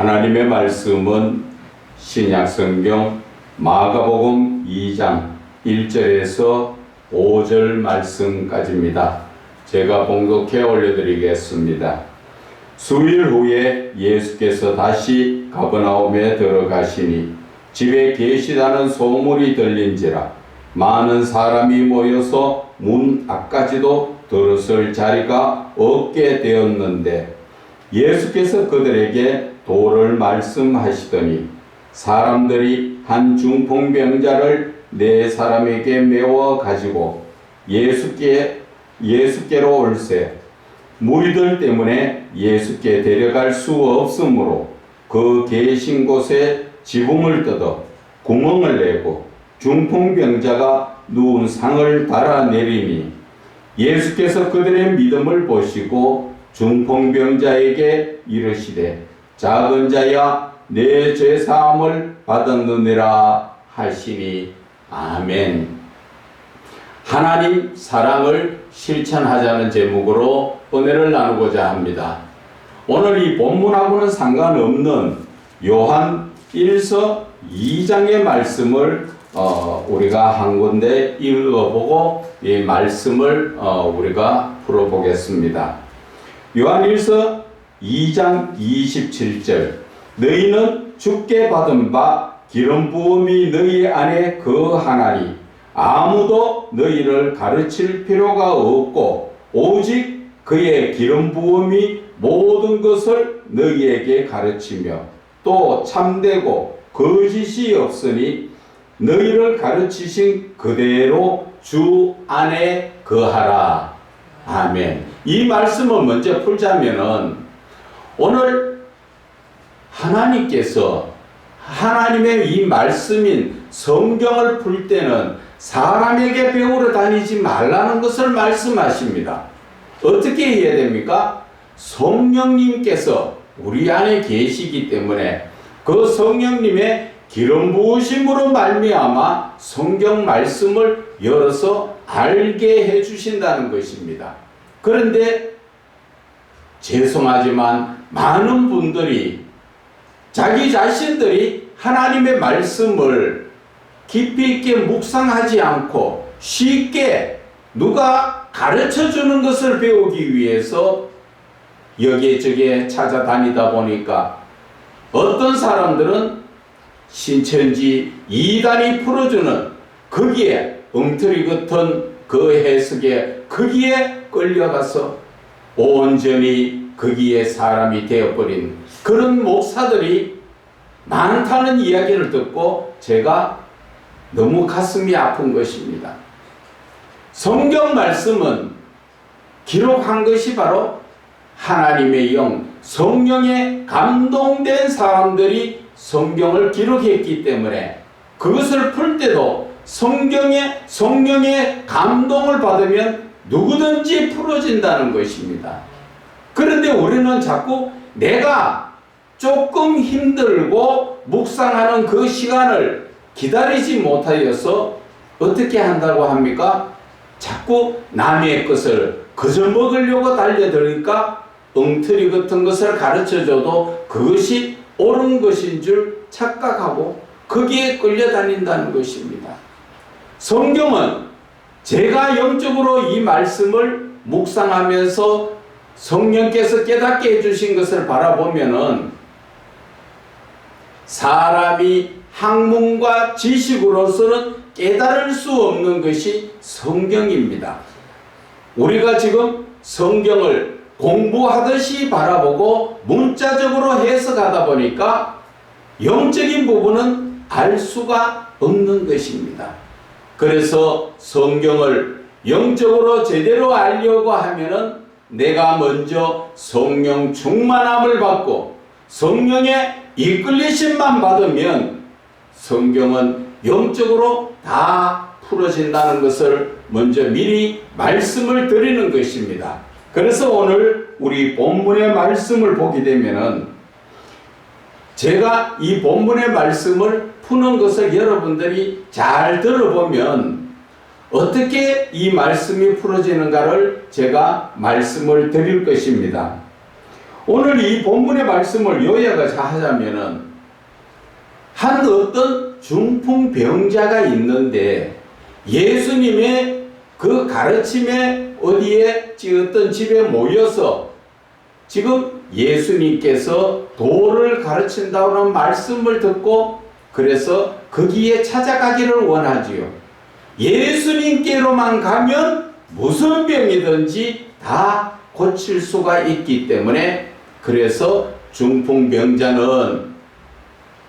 하나님의 말씀은 신약성경 마가복음 2장 1절에서 5절 말씀까지입니다. 제가 봉독해 올려드리겠습니다. 수일 후에 예수께서 다시 가버나움에 들어가시니 집에 계시다는 소문이 들린지라 많은 사람이 모여서 문 앞까지도 들어설 자리가 없게 되었는데 예수께서 그들에게 도를 말씀하시더니 사람들이 한 중풍병자를 네 사람에게 메워 가지고 예수께로 올세 무리들 때문에 예수께 데려갈 수 없으므로 그 계신 곳에 지붕을 뜯어 구멍을 내고 중풍병자가 누운 상을 달아내리니 예수께서 그들의 믿음을 보시고 중풍병자에게 이르시되 작은 자야 내 죄사함을 받았느니라 하시니 아멘. 하나님 사랑을 실천하자는 제목으로 은혜를 나누고자 합니다. 오늘 이 본문하고는 상관없는 요한 1서 2장의 말씀을 우리가 한 군데 읽어보고 이 말씀을 우리가 풀어보겠습니다. 요한 1서 2장 27절 너희는 주께 받은 바 기름 부음이 너희 안에 거하나니 아무도 너희를 가르칠 필요가 없고 오직 그의 기름 부음이 모든 것을 너희에게 가르치며 또 참되고 거짓이 없으니 너희를 가르치신 그대로 주 안에 거하라. 아멘. 이 말씀을 먼저 풀자면은 오늘 하나님께서 하나님의 이 말씀인 성경을 풀 때는 사람에게 배우러 다니지 말라는 것을 말씀하십니다. 어떻게 해야 됩니까? 성령님께서 우리 안에 계시기 때문에 그 성령님의 기름 부으심으로 말미암아 성경 말씀을 열어서 알게 해주신다는 것입니다. 그런데 죄송하지만 많은 분들이 자기 자신들이 하나님의 말씀을 깊이 있게 묵상하지 않고 쉽게 누가 가르쳐주는 것을 배우기 위해서 여기저기에 찾아다니다 보니까 어떤 사람들은 신천지 이단이 풀어주는 거기에 엉터리 같은 그 해석에 거기에 끌려가서 온전히 거기에 사람이 되어버린 그런 목사들이 많다는 이야기를 듣고 제가 너무 가슴이 아픈 것입니다. 성경 말씀은 기록한 것이 바로 하나님의 영, 성령에 감동된 사람들이 성경을 기록했기 때문에 그것을 풀 때도 성령의 감동을 받으면 누구든지 풀어진다는 것입니다. 그런데 우리는 자꾸 내가 조금 힘들고 묵상하는 그 시간을 기다리지 못하여서 어떻게 한다고 합니까? 자꾸 남의 것을 거저 먹으려고 달려들니까 엉터리 같은 것을 가르쳐줘도 그것이 옳은 것인 줄 착각하고 거기에 끌려다닌다는 것입니다. 성경은 제가 영적으로 이 말씀을 묵상하면서 성령께서 깨닫게 해주신 것을 바라보면은 사람이 학문과 지식으로서는 깨달을 수 없는 것이 성경입니다. 우리가 지금 성경을 공부하듯이 바라보고 문자적으로 해석하다 보니까 영적인 부분은 알 수가 없는 것입니다. 그래서 성경을 영적으로 제대로 알려고 하면은 내가 먼저 성령 충만함을 받고 성령의 이끌리심만 받으면 성경은 영적으로 다 풀어진다는 것을 먼저 미리 말씀을 드리는 것입니다. 그래서 오늘 우리 본문의 말씀을 보게 되면은 제가 이 본문의 말씀을 푸는 것을 여러분들이 잘 들어보면 어떻게 이 말씀이 풀어지는가를 제가 말씀을 드릴 것입니다. 오늘 이 본문의 말씀을 요약을 하자면은 한 어떤 중풍병자가 있는데 예수님의 그 가르침에 어디에 어떤 집에 모여서 지금 예수님께서 도를 가르친다는 말씀을 듣고 그래서 거기에 찾아가기를 원하지요. 예수님께로만 가면 무슨 병이든지 다 고칠 수가 있기 때문에 그래서 중풍병자는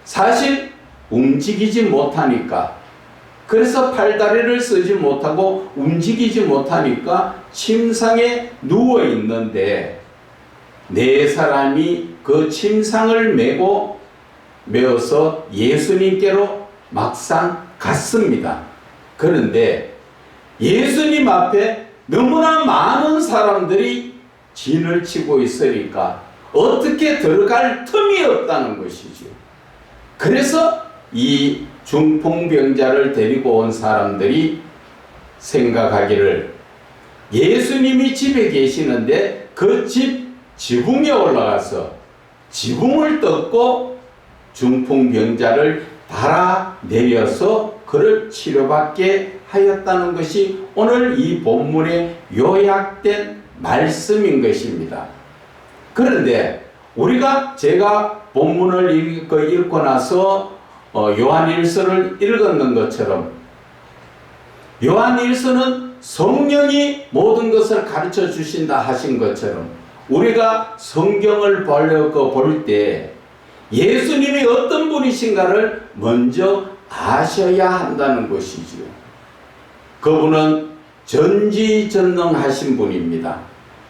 사실 움직이지 못하니까 그래서 팔다리를 쓰지 못하고 움직이지 못하니까 침상에 누워 있는데 네 사람이 그 침상을 메어서 예수님께로 막상 갔습니다. 그런데 예수님 앞에 너무나 많은 사람들이 진을 치고 있으니까 어떻게 들어갈 틈이 없다는 것이죠. 그래서 이 중풍병자를 데리고 온 사람들이 생각하기를 예수님이 집에 계시는데 그 집 지붕에 올라가서 지붕을 뜯고 중풍병자를 달아 내려서 그를 치료받게 하였다는 것이 오늘 이 본문에 요약된 말씀인 것입니다. 그런데 제가 본문을 읽고 나서 요한일서를 읽었는 것처럼 요한일서는 성령이 모든 것을 가르쳐 주신다 하신 것처럼 우리가 성경을 볼 때 예수님이 어떤 분이신가를 먼저 아셔야 한다는 것이지요. 그분은 전지전능하신 분입니다.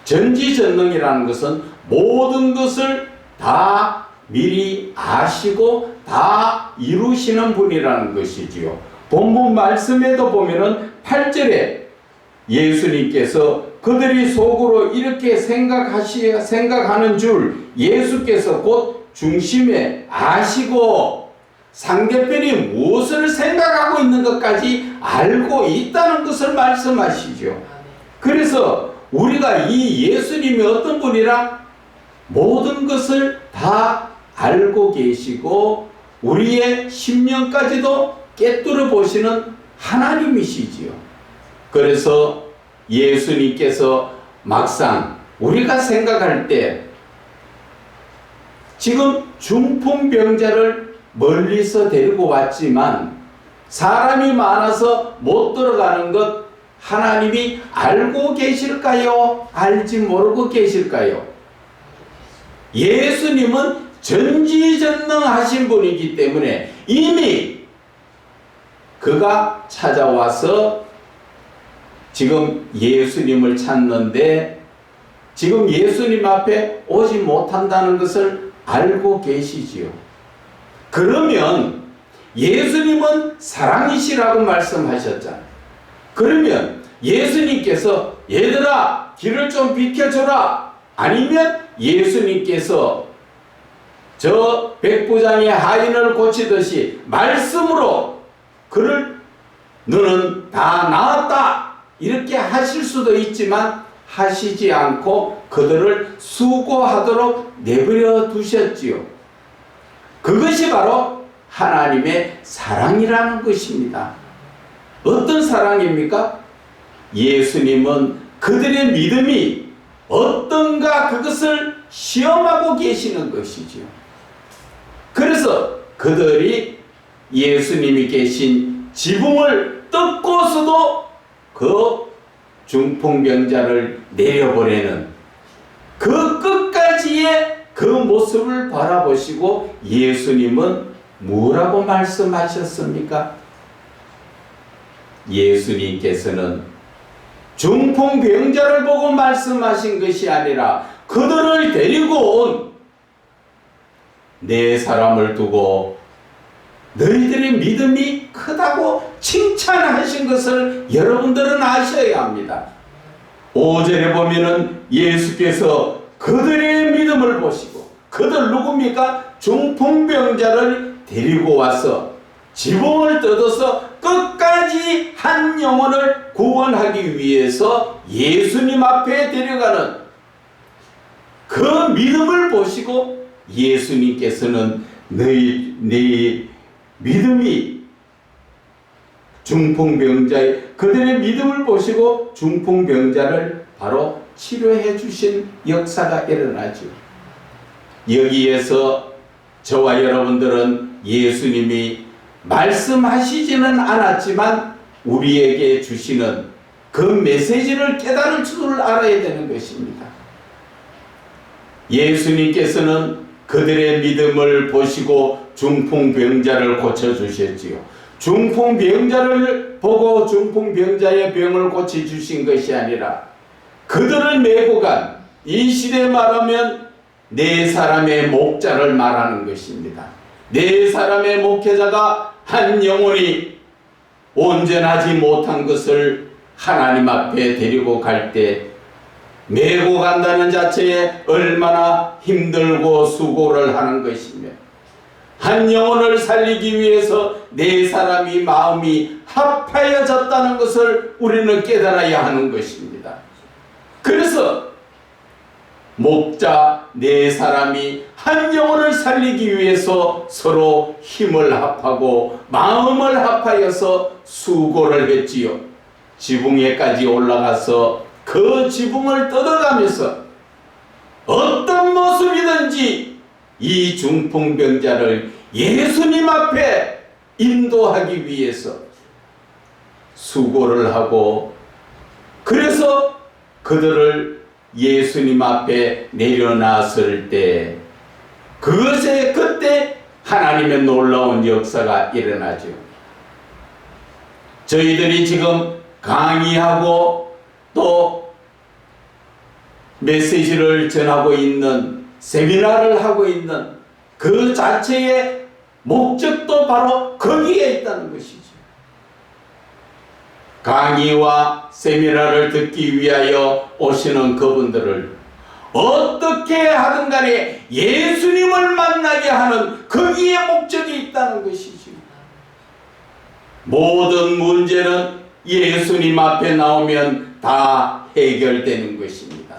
전지전능이라는 것은 모든 것을 다 미리 아시고 다 이루시는 분이라는 것이지요. 본문 말씀에도 보면은 8절에 예수님께서 그들이 속으로 이렇게 생각하는 줄 예수께서 곧 중심에 아시고 상대편이 무엇을 생각하고 있는 것까지 알고 있다는 것을 말씀하시죠. 그래서 우리가 이 예수님이 어떤 분이라 모든 것을 다 알고 계시고 우리의 심령까지도 꿰뚫어 보시는 하나님이시지요. 그래서 예수님께서 막상 우리가 생각할 때 지금 중풍병자를 멀리서 데리고 왔지만 사람이 많아서 못 들어가는 것 하나님이 알고 계실까요? 알지 모르고 계실까요? 예수님은 전지전능하신 분이기 때문에 이미 그가 찾아와서 지금 예수님을 찾는데 지금 예수님 앞에 오지 못한다는 것을 알고 계시지요. 그러면 예수님은 사랑이시라고 말씀하셨잖아요. 그러면 예수님께서 얘들아 길을 좀 비켜줘라, 아니면 예수님께서 저 백부장의 하인을 고치듯이 말씀으로 그를 너는 다 나았다 이렇게 하실 수도 있지만 하시지 않고 그들을 수고하도록 내버려 두셨지요. 그것이 바로 하나님의 사랑이라는 것입니다. 어떤 사랑입니까? 예수님은 그들의 믿음이 어떤가 그것을 시험하고 계시는 것이지요. 그래서 그들이 예수님이 계신 지붕을 뜯고서도 그 중풍병자를 내려보내는 그 끝까지의 그 모습을 바라보시고 예수님은 뭐라고 말씀하셨습니까? 예수님께서는 중풍병자를 보고 말씀하신 것이 아니라 그들을 데리고 온 네 사람을 두고 너희들의 믿음이 크다고 칭찬하신 것을 여러분들은 아셔야 합니다. 5절에 보면은 예수께서 그들의 믿음을 보시고, 그들 누굽니까? 중풍병자를 데리고 와서 지붕을 뜯어서 끝까지 한 영혼을 구원하기 위해서 예수님 앞에 데려가는 그 믿음을 보시고 예수님께서는 네 믿음이 중풍병자의 그들의 믿음을 보시고 중풍병자를 바로 치료해 주신 역사가 일어나죠. 여기에서 저와 여러분들은 예수님이 말씀하시지는 않았지만 우리에게 주시는 그 메시지를 깨달을 줄 알아야 되는 것입니다. 예수님께서는 그들의 믿음을 보시고 중풍병자를 고쳐주셨지요. 중풍병자를 보고 중풍병자의 병을 고쳐주신 것이 아니라 그들을 메고 간 이 시대에 말하면 네 사람의 목자를 말하는 것입니다. 네 사람의 목회자가 한 영혼이 온전하지 못한 것을 하나님 앞에 데리고 갈 때 메고 간다는 자체에 얼마나 힘들고 수고를 하는 것이며 한 영혼을 살리기 위해서 네 사람이 마음이 합하여졌다는 것을 우리는 깨달아야 하는 것입니다. 그래서 목자 네 사람이 한 영혼을 살리기 위해서 서로 힘을 합하고 마음을 합하여서 수고를 했지요. 지붕에까지 올라가서 그 지붕을 뜯어가면서 어떤 모습이든지 이 중풍병자를 예수님 앞에 인도하기 위해서 수고를 하고 그래서 그들을 예수님 앞에 내려놨을 때 그때 하나님의 놀라운 역사가 일어나죠. 저희들이 지금 강의하고 또 메시지를 전하고 있는 세미나를 하고 있는 그 자체의 목적도 바로 거기에 있다는 것이죠. 강의와 세미나를 듣기 위하여 오시는 그분들을 어떻게 하든 간에 예수님을 만나게 하는 거기에 목적이 있다는 것이죠. 모든 문제는 예수님 앞에 나오면 다 해결되는 것입니다.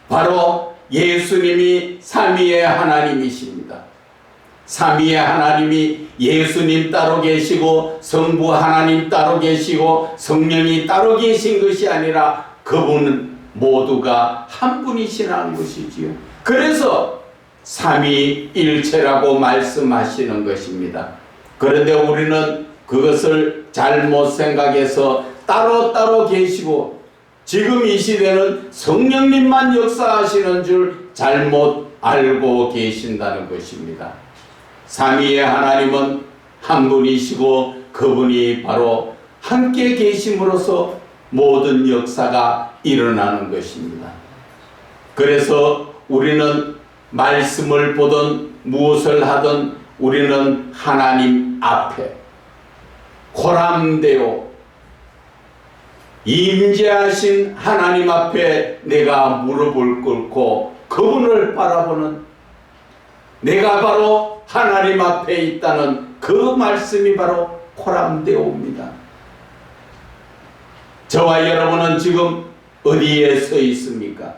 바로 예수님이 삼위의 하나님이십니다. 삼위의 하나님이 예수님 따로 계시고 성부 하나님 따로 계시고 성령이 따로 계신 것이 아니라 그분은 모두가 한 분이시라는 것이지요. 그래서 삼위일체라고 말씀하시는 것입니다. 그런데 우리는 그것을 잘못 생각해서 따로따로 계시고 지금 이 시대는 성령님만 역사하시는 줄 잘못 알고 계신다는 것입니다. 삼위의 하나님은 한 분이시고 그분이 바로 함께 계심으로써 모든 역사가 일어나는 것입니다. 그래서 우리는 말씀을 보든 무엇을 하든 우리는 하나님 앞에 코람데오 임재하신 하나님 앞에 내가 무릎을 꿇고 그분을 바라보는 내가 바로 하나님 앞에 있다는 그 말씀이 바로 코람데오입니다. 저와 여러분은 지금 어디에 서 있습니까?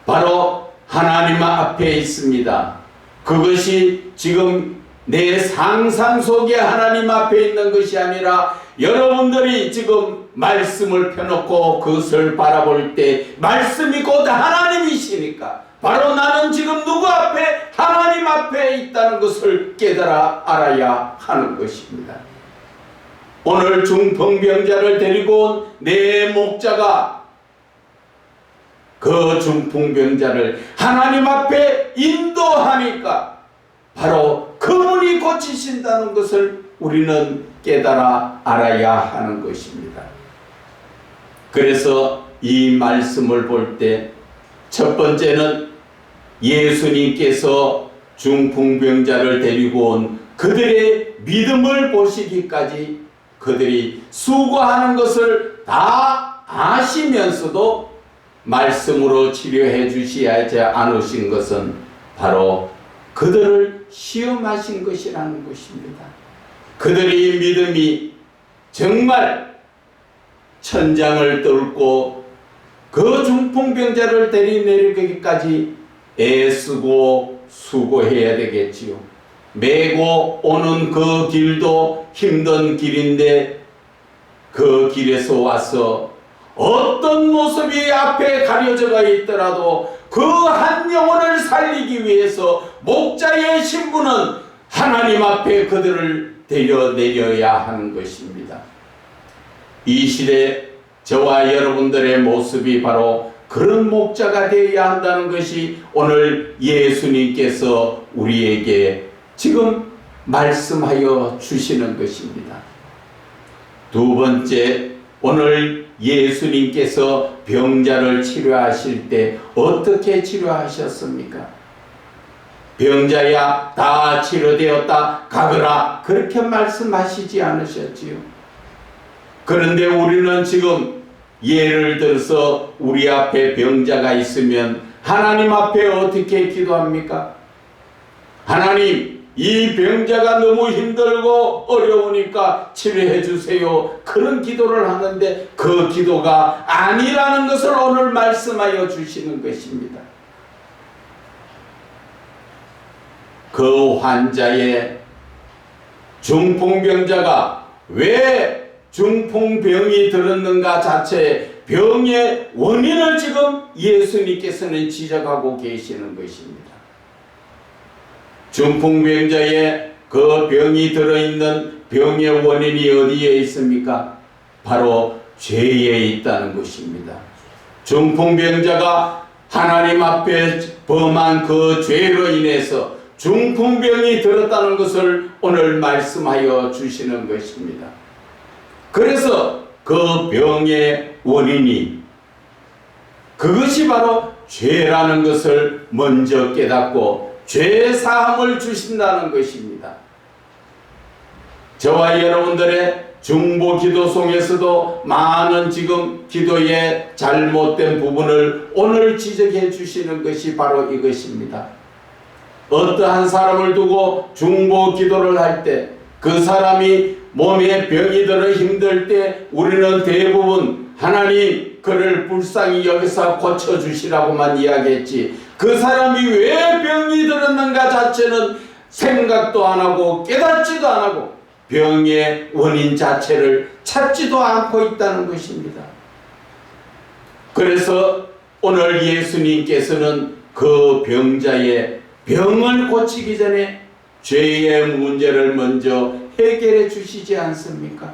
바로 하나님 앞에 있습니다. 그것이 지금 내 상상 속에 하나님 앞에 있는 것이 아니라 여러분들이 지금 말씀을 펴놓고 그것을 바라볼 때 말씀이 곧 하나님이시니까 바로 나는 지금 누구 앞에 하나님 앞에 있다는 것을 깨달아 알아야 하는 것입니다. 오늘 중풍병자를 데리고 온 내 목자가 그 중풍병자를 하나님 앞에 인도하니까 바로 그분이 고치신다는 것을 우리는 깨달아 알아야 하는 것입니다. 그래서 이 말씀을 볼 때 첫 번째는 예수님께서 중풍병자를 데리고 온 그들의 믿음을 보시기까지 그들이 수고하는 것을 다 아시면서도 말씀으로 치료해 주시지 않으신 것은 바로 그들을 시험하신 것이라는 것입니다. 그들의 믿음이 정말 천장을 뚫고 그 중풍병자를 데려내리기까지 애쓰고 수고해야 되겠지요. 메고 오는 그 길도 힘든 길인데 그 길에서 와서 어떤 모습이 앞에 가려져가 있더라도 그 한 영혼을 살리기 위해서 목자의 신분은 하나님 앞에 그들을 데려내려야 하는 것입니다. 이 시대 저와 여러분들의 모습이 바로 그런 목자가 되어야 한다는 것이 오늘 예수님께서 우리에게 지금 말씀하여 주시는 것입니다. 두 번째, 오늘 예수님께서 병자를 치료하실 때 어떻게 치료하셨습니까? 병자야 다 치료되었다 가거라 그렇게 말씀하시지 않으셨지요. 그런데 우리는 지금 예를 들어서 우리 앞에 병자가 있으면 하나님 앞에 어떻게 기도합니까? 하나님, 이 병자가 너무 힘들고 어려우니까 치료해 주세요. 그런 기도를 하는데 그 기도가 아니라는 것을 오늘 말씀하여 주시는 것입니다. 그 환자의 중풍병자가 왜 중풍병이 들었는가 자체의 병의 원인을 지금 예수님께서는 지적하고 계시는 것입니다. 중풍병자의 그 병이 들어있는 병의 원인이 어디에 있습니까? 바로 죄에 있다는 것입니다. 중풍병자가 하나님 앞에 범한 그 죄로 인해서 중풍병이 들었다는 것을 오늘 말씀하여 주시는 것입니다. 그래서 그 병의 원인이 그것이 바로 죄라는 것을 먼저 깨닫고 죄 사함을 주신다는 것입니다. 저와 여러분들의 중보 기도 속에서도 많은 지금 기도의 잘못된 부분을 오늘 지적해 주시는 것이 바로 이것입니다. 어떠한 사람을 두고 중보 기도를 할 때 그 사람이 몸에 병이 들어 힘들 때 우리는 대부분 하나님 그를 불쌍히 여기서 고쳐주시라고만 이야기했지 그 사람이 왜 병이 들었는가 자체는 생각도 안 하고 깨닫지도 안 하고 병의 원인 자체를 찾지도 않고 있다는 것입니다. 그래서 오늘 예수님께서는 그 병자의 병을 고치기 전에 죄의 문제를 먼저 해결해 주시지 않습니까?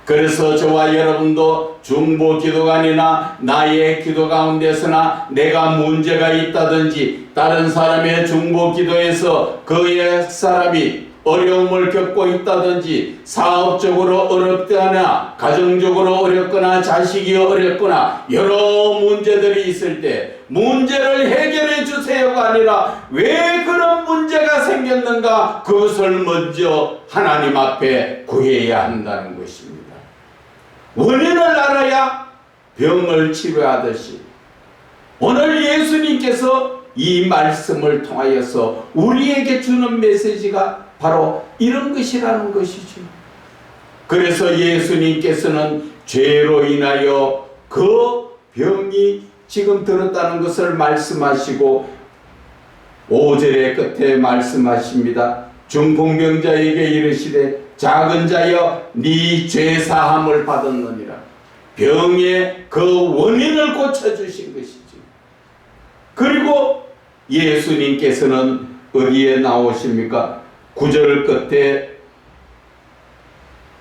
그래서 저와 여러분도 중보 기도관이나 나의 기도 가운데서나 내가 문제가 있다든지 다른 사람의 중보 기도에서 그의 사람이 어려움을 겪고 있다든지 사업적으로 어렵거나 가정적으로 어렵거나 자식이 어렵거나 여러 문제들이 있을 때 문제를 해결해 주세요가 아니라 왜 그런 문제가 생겼는가 그것을 먼저 하나님 앞에 구해야 한다는 것입니다. 원인을 알아야 병을 치료하듯이 오늘 예수님께서 이 말씀을 통하여서 우리에게 주는 메시지가 바로 이런 것이라는 것이죠. 그래서 예수님께서는 죄로 인하여 그 병이 지금 들었다는 것을 말씀하시고 5절의 끝에 말씀하십니다. 중풍병자에게 이르시되 작은 자여 네 죄사함을 받았느니라. 병의 그 원인을 고쳐주신 것이죠. 그리고 예수님께서는 어디에 나오십니까? 9절 끝에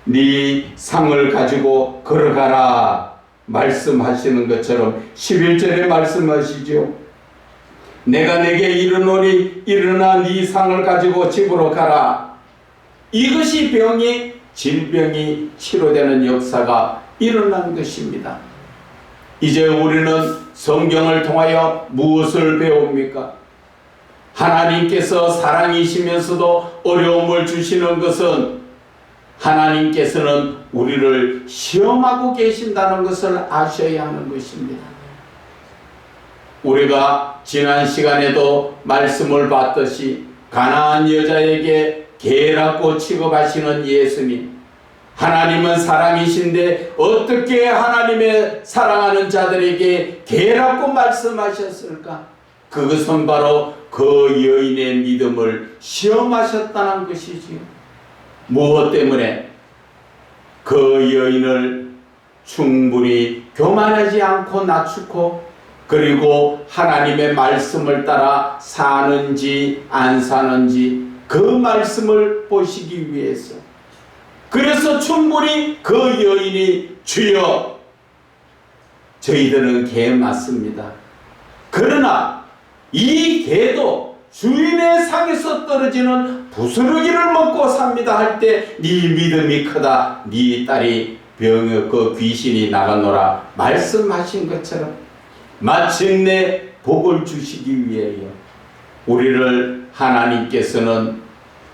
네 상을 가지고 걸어가라 말씀하시는 것처럼 11절에 말씀하시죠. 내가 내게 이르노니 일어나 네 상을 가지고 집으로 가라. 이것이 질병이 치료되는 역사가 일어난 것입니다. 이제 우리는 성경을 통하여 무엇을 배웁니까? 하나님께서 사랑이시면서도 어려움을 주시는 것은 하나님께서는 우리를 시험하고 계신다는 것을 아셔야 하는 것입니다. 우리가 지난 시간에도 말씀을 봤듯이 가나안 여자에게 개라고 취급하시는 예수님, 하나님은 사랑이신데 어떻게 하나님의 사랑하는 자들에게 개라고 말씀하셨을까? 그것은 바로 그 여인의 믿음을 시험하셨다는 것이지요. 무엇 때문에? 그 여인을 충분히 교만하지 않고 낮추고, 그리고 하나님의 말씀을 따라 사는지 안 사는지 그 말씀을 보시기 위해서. 그래서 충분히 그 여인이 주여 저희들은 개 맞습니다. 그러나 이 개도 주인의 상에서 떨어지는 부스러기를 먹고 삽니다 할 때 네 믿음이 크다, 네 딸이 병에 그 귀신이 나가노라 말씀하신 것처럼 마침내 복을 주시기 위하여 우리를 하나님께서는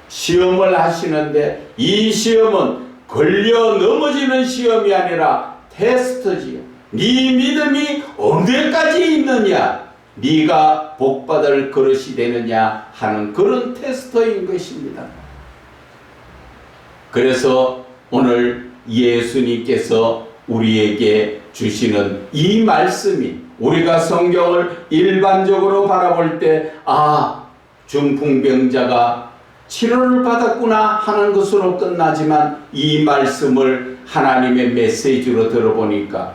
시험을 하시는데, 이 시험은 걸려 넘어지는 시험이 아니라 테스트지요. 네 믿음이 언제까지 있느냐, 네가 복받을 그릇이 되느냐 하는 그런 테스트인 것입니다. 그래서 오늘 예수님께서 우리에게 주시는 이 말씀이, 우리가 성경을 일반적으로 바라볼 때 중풍병자가 치료를 받았구나 하는 것으로 끝나지만, 이 말씀을 하나님의 메시지로 들어보니까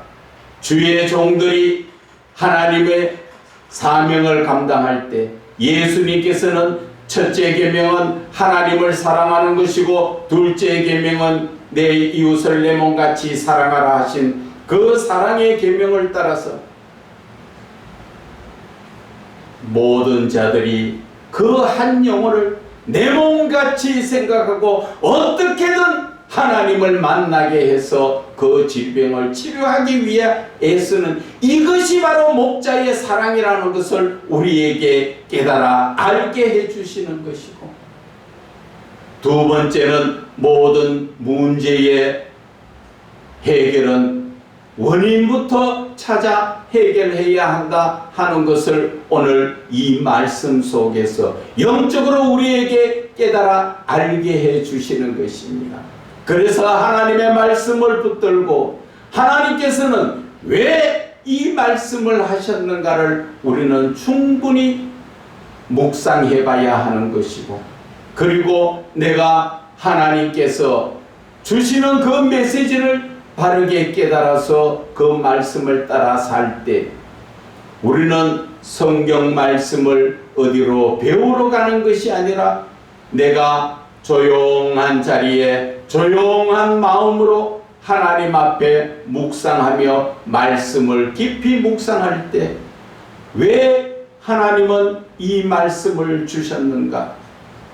주의 종들이 하나님의 사명을 감당할 때 예수님께서는 첫째 계명은 하나님을 사랑하는 것이고, 둘째 계명은 내 이웃을 내 몸같이 사랑하라 하신 그 사랑의 계명을 따라서 모든 자들이 그 한 영혼을 내 몸같이 생각하고 어떻게든 하나님을 만나게 해서 그 질병을 치료하기 위해 애쓰는, 이것이 바로 목자의 사랑이라는 것을 우리에게 깨달아 알게 해주시는 것이고, 두 번째는 모든 문제의 해결은 원인부터 찾아 해결해야 한다 하는 것을 오늘 이 말씀 속에서 영적으로 우리에게 깨달아 알게 해 주시는 것입니다. 그래서 하나님의 말씀을 붙들고 하나님께서는 왜 이 말씀을 하셨는가를 우리는 충분히 묵상해 봐야 하는 것이고, 그리고 내가 하나님께서 주시는 그 메시지를 바르게 깨달아서 그 말씀을 따라 살 때 우리는 성경 말씀을 어디로 배우러 가는 것이 아니라 내가 조용한 자리에 조용한 마음으로 하나님 앞에 묵상하며 말씀을 깊이 묵상할 때 왜 하나님은 이 말씀을 주셨는가?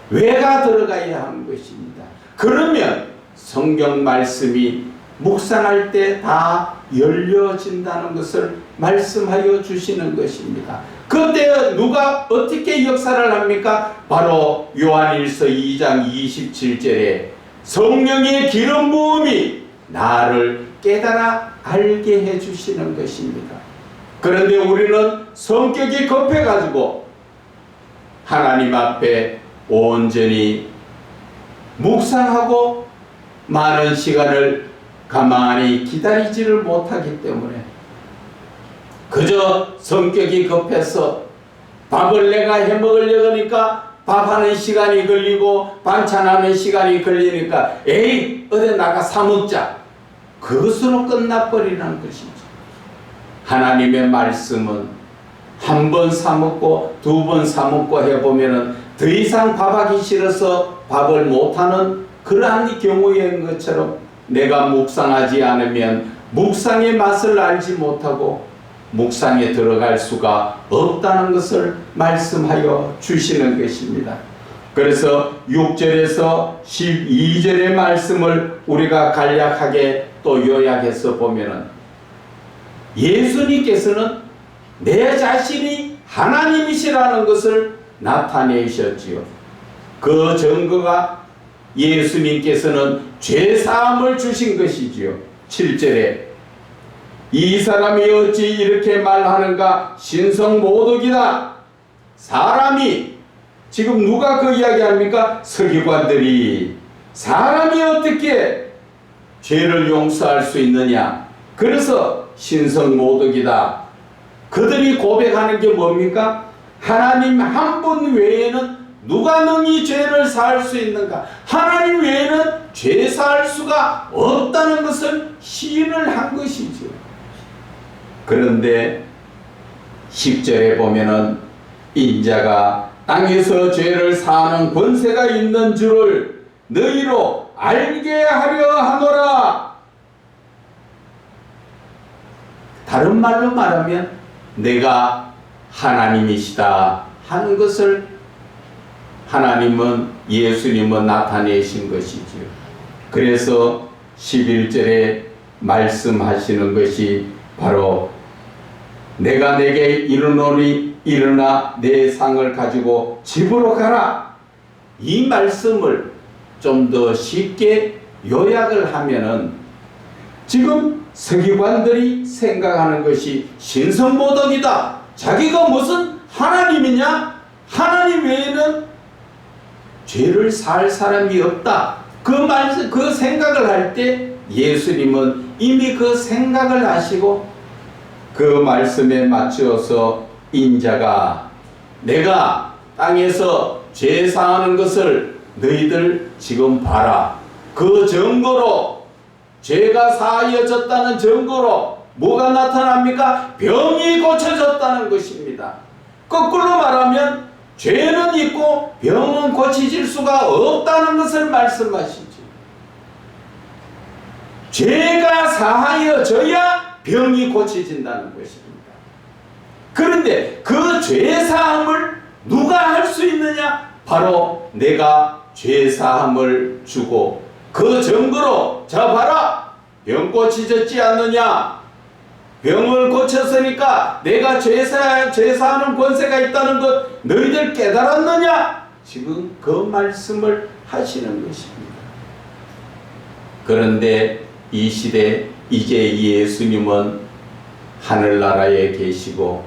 왜가 들어가야 하는 것입니다. 그러면 성경 말씀이 묵상할 때 다 열려진다는 것을 말씀하여 주시는 것입니다. 그때 누가 어떻게 역사를 합니까? 바로 요한일서 2장 27절에 성령의 기름 부음이 나를 깨달아 알게 해주시는 것입니다. 그런데 우리는 성격이 급해가지고 하나님 앞에 온전히 묵상하고 많은 시간을 가만히 기다리지를 못하기 때문에 그저 성격이 급해서 밥을 내가 해먹으려고 하니까 밥하는 시간이 걸리고 반찬하는 시간이 걸리니까 에이 어디 나가 사먹자, 그것으로 끝나버리는 것이죠. 하나님의 말씀은 한 번 사먹고 두 번 사먹고 해보면은 더 이상 밥하기 싫어서 밥을 못하는 그러한 경우인 것처럼 내가 묵상하지 않으면 묵상의 맛을 알지 못하고 묵상에 들어갈 수가 없다는 것을 말씀하여 주시는 것입니다. 그래서 6절에서 12절의 말씀을 우리가 간략하게 또 요약해서 보면은 예수님께서는 내 자신이 하나님이시라는 것을 나타내셨지요. 그 증거가 예수님께서는 죄사함을 주신 것이지요. 7절에 이 사람이 어찌 이렇게 말하는가, 신성모독이다. 사람이, 지금 누가 그 이야기합니까? 서기관들이 사람이 어떻게 죄를 용서할 수 있느냐, 그래서 신성모독이다. 그들이 고백하는 게 뭡니까? 하나님 한 분 외에는 누가 능히 죄를 사할 수 있는가? 하나님 외에는 죄 사할 수가 없다는 것을 시인을 한 것이죠. 그런데 10절에 보면은 인자가 땅에서 죄를 사하는 권세가 있는 줄을 너희로 알게 하려 하노라. 다른 말로 말하면 내가 하나님이시다 하는 것을 하나님은, 예수님은 나타내신 것이지요. 그래서 11절에 말씀하시는 것이 바로 내가 내게 이르노니 일어나 내 상을 가지고 집으로 가라. 이 말씀을 좀 더 쉽게 요약을 하면은 지금 서기관들이 생각하는 것이 신성모독이다. 자기가 무슨 하나님이냐? 하나님 외에는 죄를 살 사람이 없다. 그 생각을 할 때 예수님은 이미 그 생각을 하시고 그 말씀에 맞추어서 인자가 내가 땅에서 죄 사하는 것을 너희들 지금 봐라. 그 증거로, 죄가 사하여졌다는 증거로 뭐가 나타납니까? 병이 고쳐졌다는 것입니다. 거꾸로 말하면 죄는 있고 병은 고쳐질 수가 없다는 것을 말씀하시죠. 죄가 사하여져야 병이 고쳐진다는 것입니다. 그런데 그 죄사함을 누가 할 수 있느냐? 바로 내가 죄사함을 주고 그 증거로 자 봐라, 병 고쳐졌지 않느냐? 병을 고쳤으니까 내가 죄사하는 권세가 있다는 것 너희들 깨달았느냐? 지금 그 말씀을 하시는 것입니다. 그런데 이 시대 이제 예수님은 하늘나라에 계시고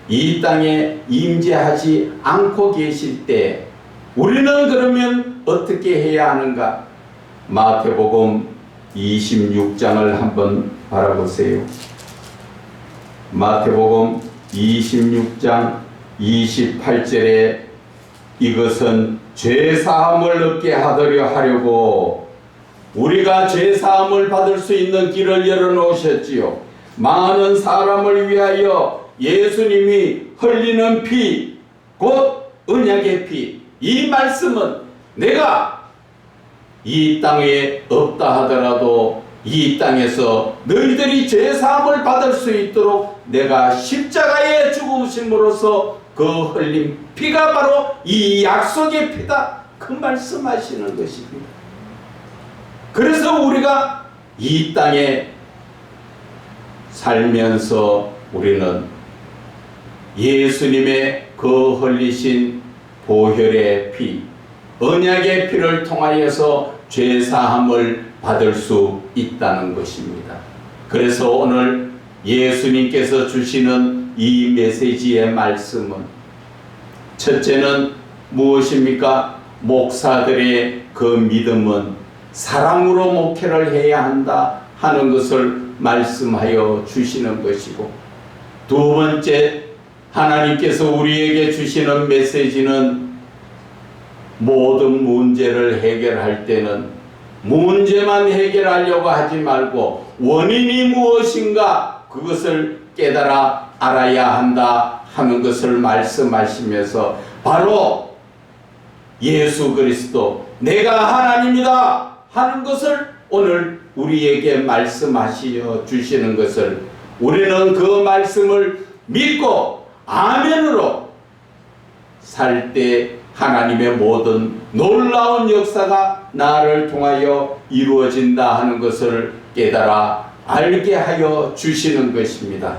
이 땅에 임재하지 않고 계실 때 우리는 그러면 어떻게 해야 하는가? 마태복음 26장을 한번 바라보세요. 마태복음 26장 28절에 이것은 죄사함을 얻게 하려고 우리가 죄사함을 받을 수 있는 길을 열어놓으셨지요. 많은 사람을 위하여 예수님이 흘리는 피, 곧 언약의 피. 이 말씀은 내가 이 땅에 없다 하더라도 이 땅에서 너희들이 죄사함을 받을 수 있도록 내가 십자가에 죽으심으로써 그 흘린 피가 바로 이 약속의 피다. 그 말씀하시는 것입니다. 그래서 우리가 이 땅에 살면서 우리는 예수님의 그 흘리신 보혈의 피, 언약의 피를 통하여서 죄사함을 받을 수 있다는 것입니다. 그래서 오늘 예수님께서 주시는 이 메시지의 말씀은 첫째는 무엇입니까? 목사들의 그 믿음은 사랑으로 목회를 해야 한다 하는 것을 말씀하여 주시는 것이고, 두 번째 하나님께서 우리에게 주시는 메시지는 모든 문제를 해결할 때는 문제만 해결하려고 하지 말고 원인이 무엇인가 그것을 깨달아 알아야 한다 하는 것을 말씀하시면서 바로 예수 그리스도 내가 하나님이다 하는 것을 오늘 우리에게 말씀하시어 주시는 것을 우리는 그 말씀을 믿고 아멘으로 살 때 하나님의 모든 놀라운 역사가 나를 통하여 이루어진다 하는 것을 깨달아 알게 하여 주시는 것입니다.